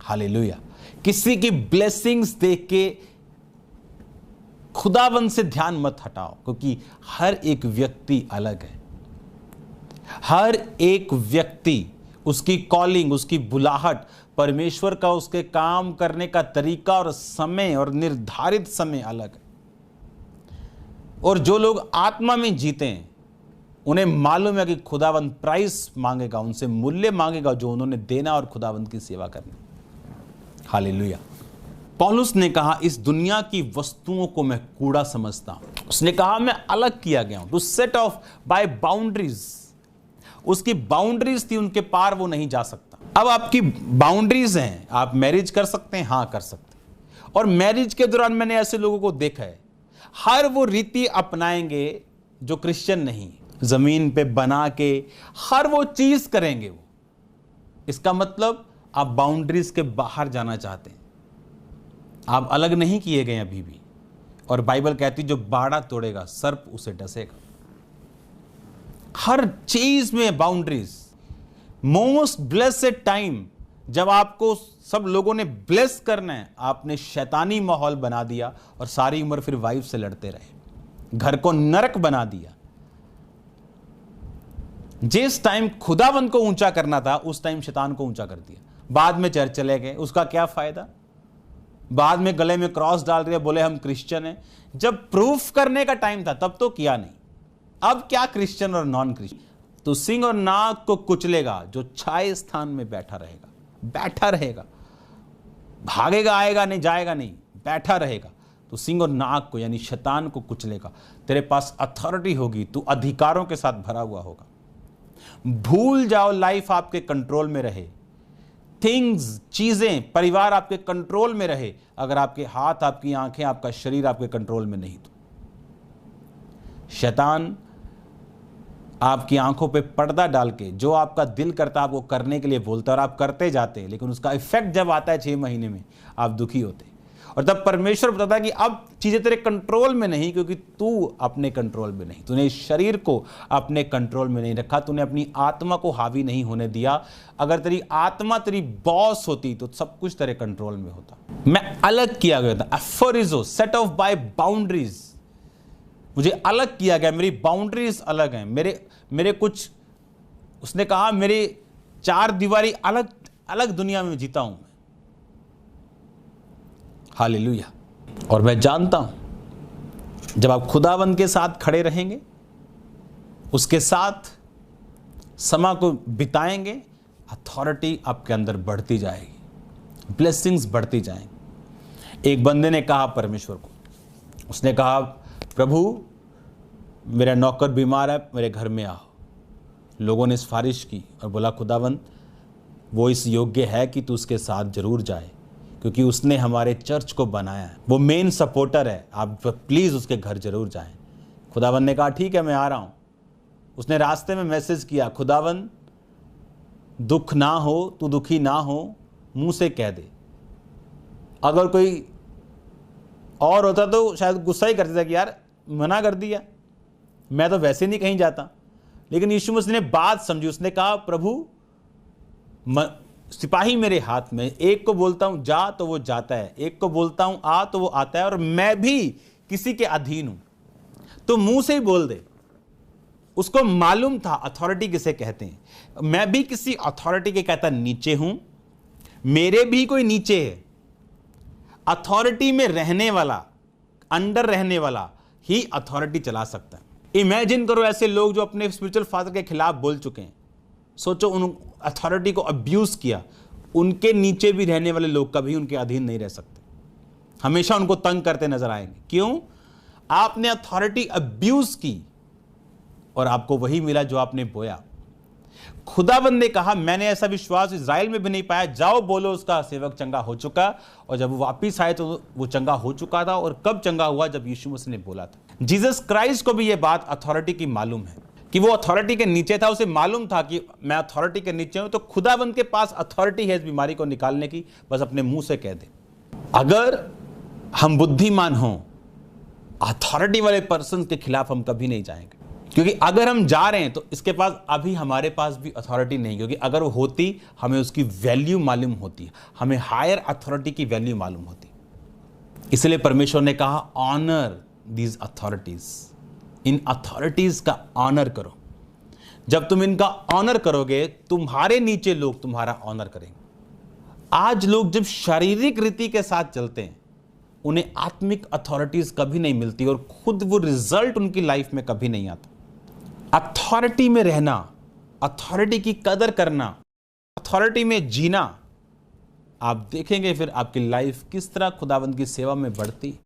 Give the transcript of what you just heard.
Hallelujah. किसी की blessings देख के खुदावंद से ध्यान मत हटाओ, क्योंकि हर एक व्यक्ति अलग है। हर एक व्यक्ति, उसकी कॉलिंग, उसकी बुलाहट, परमेश्वर का उसके काम करने का तरीका और समय और निर्धारित समय अलग है। और जो लोग आत्मा में जीते हैं उन्हें मालूम है कि खुदावंद प्राइस मांगेगा, उनसे मूल्य मांगेगा जो उन्होंने देना और खुदावंद की सेवा करनी। हालेलुया। पौलुस ने कहा इस दुनिया की वस्तुओं को मैं कूड़ा समझता हूं। उसने कहा मैं अलग किया गया हूं, to set off by boundaries. उसकी बाउंड्रीज थी, उनके पार वो नहीं जा सकता। अब आपकी बाउंड्रीज हैं, आप मैरिज कर सकते हैं, हां कर सकते हैं। और मैरिज के दौरान मैंने ऐसे लोगों को देखा है, हर वो रीति अपनाएंगे जो क्रिश्चियन नहीं, जमीन पे बना के हर वो चीज करेंगे वो। इसका मतलब आप बाउंड्रीज के बाहर जाना चाहते हैं, आप अलग नहीं किए गए अभी भी। और बाइबल कहती जो बाड़ा तोड़ेगा सर्प उसे डसेगा। हर चीज में बाउंड्रीज। मोस्ट ब्लेस्ड टाइम जब आपको सब लोगों ने ब्लेस करना है, आपने शैतानी माहौल बना दिया और सारी उम्र फिर वाइफ से लड़ते रहे, घर को नरक बना दिया। जिस टाइम खुदावंद को ऊंचा करना था उस टाइम शैतान को ऊंचा कर दिया। बाद में चर्च चले गए, उसका क्या फायदा। बाद में गले में क्रॉस डाल दिया, बोले हम क्रिश्चियन हैं। जब प्रूफ करने का टाइम था तब तो किया नहीं। अब क्या क्रिश्चियन और नॉन क्रिश्चियन। तो सिंह और नाग को कुचलेगा जो छाए स्थान में बैठा रहेगा। बैठा रहेगा, भागेगा, आएगा नहीं, जाएगा नहीं, बैठा रहेगा। तो सिंह और नाग को यानी शैतान को कुचलेगा। तेरे पास अथॉरिटी होगी, तू अधिकारों के साथ भरा हुआ होगा। भूल जाओ लाइफ आपके कंट्रोल में रहे, थिंग्स, चीजें, परिवार आपके कंट्रोल में रहे, अगर आपके हाथ, आपकी आंखें, आपका शरीर आपके कंट्रोल में नहीं तो। शैतान आपकी आंखों पे पर्दा डाल के जो आपका दिल करता है आपको करने के लिए बोलता है और आप करते जाते हैं, लेकिन उसका इफेक्ट जब आता है 6 महीने में आप दुखी होते हैं। और तब परमेश्वर बताता है कि अब चीजें तेरे कंट्रोल में नहीं, क्योंकि तू अपने कंट्रोल में नहीं, तूने इस शरीर को अपने कंट्रोल में नहीं रखा, तूने अपनी आत्मा को हावी नहीं होने दिया। अगर तेरी आत्मा तेरी बॉस होती तो सब कुछ तेरे कंट्रोल में होता। मैं अलग किया गया था, एफोरिजो, सेट ऑफ बाय बाउंड्रीज। मुझे अलग किया गया, मेरी बाउंड्रीज अलग हैं, मेरे कुछ, उसने कहा मेरे 4 दीवारी अलग अलग दुनिया में जीता हूं मैं। हालेलुया। और मैं जानता हूं जब आप खुदावंद के साथ खड़े रहेंगे, उसके साथ समय को बिताएंगे, अथॉरिटी आपके अंदर बढ़ती जाएगी, ब्लेसिंग्स बढ़ती जाएंगी। एक बंदे ने कहा परमेश्वर को, उसने कहा प्रभु मेरा नौकर बीमार है, मेरे घर में आओ। लोगों ने सिफारिश की और बोला खुदावंद वो इस योग्य है कि तू उसके साथ जरूर जाए, क्योंकि उसने हमारे चर्च को बनाया है, वो मेन सपोर्टर है, आप प्लीज़ उसके घर जरूर जाएं। खुदावंद ने कहा ठीक है मैं आ रहा हूँ। उसने रास्ते में मैसेज किया, खुदावंद दुख ना हो, तू दुखी ना हो, मुंह से कह दे। अगर कोई और होता तो शायद गुस्सा ही कर देता कि यार मना कर दिया, मैं तो वैसे नहीं कहीं जाता। लेकिन यीशु मसीह ने बात समझी, उसने कहा प्रभु सिपाही मेरे हाथ में, एक को बोलता हूं जा तो वो जाता है, एक को बोलता हूं आ तो वो आता है, और मैं भी किसी के अधीन हूं। तो मुंह से ही बोल दे। उसको मालूम था अथॉरिटी किसे कहते हैं। मैं भी किसी अथॉरिटी के कहता नीचे हूं, मेरे भी कोई नीचे है। अथॉरिटी में रहने वाला, अंडर रहने वाला ही अथॉरिटी चला सकता है। इमेजिन करो ऐसे लोग जो अपने स्पिरिचुअल फादर के खिलाफ बोल चुके हैं, सोचो उन अथॉरिटी को अब्यूज किया, उनके नीचे भी रहने वाले लोग कभी उनके अधीन नहीं रह सकते, हमेशा उनको तंग करते नजर आएंगे। क्यों? आपने अथॉरिटी अब्यूज की और आपको वही मिला जो आपने बोया। खुदाबंद ने कहा मैंने ऐसा विश्वास इज़राइल में भी नहीं पाया, जाओ बोलो उसका सेवक चंगा हो चुका। और जब वो वापिस आए तो वो चंगा हो चुका था। और कब चंगा हुआ? जब यीशु मसीह ने बोला था। जीसस क्राइस्ट को भी ये बात अथॉरिटी की मालूम है कि वो अथॉरिटी के नीचे था, उसे मालूम था कि मैं अथॉरिटी के नीचे हूं। तो खुदाबंद के पास अथॉरिटी है इस बीमारी को निकालने की, बस अपने मुंह से कह दे। अगर हम बुद्धिमान हों, अथॉरिटी वाले पर्सन के खिलाफ हम कभी नहीं जाएंगे। क्योंकि अगर हम जा रहे हैं तो इसके पास अभी हमारे पास भी अथॉरिटी नहीं, क्योंकि अगर वो होती हमें उसकी वैल्यू मालूम होती, हमें हायर अथॉरिटी की वैल्यू मालूम होती। इसलिए परमेश्वर ने कहा ऑनर दीज अथॉरिटीज, इन अथॉरिटीज का ऑनर करो। जब तुम इनका ऑनर करोगे तुम्हारे नीचे लोग तुम्हारा ऑनर करेंगे। आज लोग जब शारीरिक रीति के साथ चलते हैं उन्हें आत्मिक अथॉरिटीज कभी नहीं मिलती और खुद वो रिजल्ट उनकी लाइफ में कभी नहीं आता। अथॉरिटी में रहना, अथॉरिटी की कदर करना, अथॉरिटी में जीना, आप देखेंगे फिर आपकी लाइफ किस तरह खुदावंद की सेवा में बढ़ती।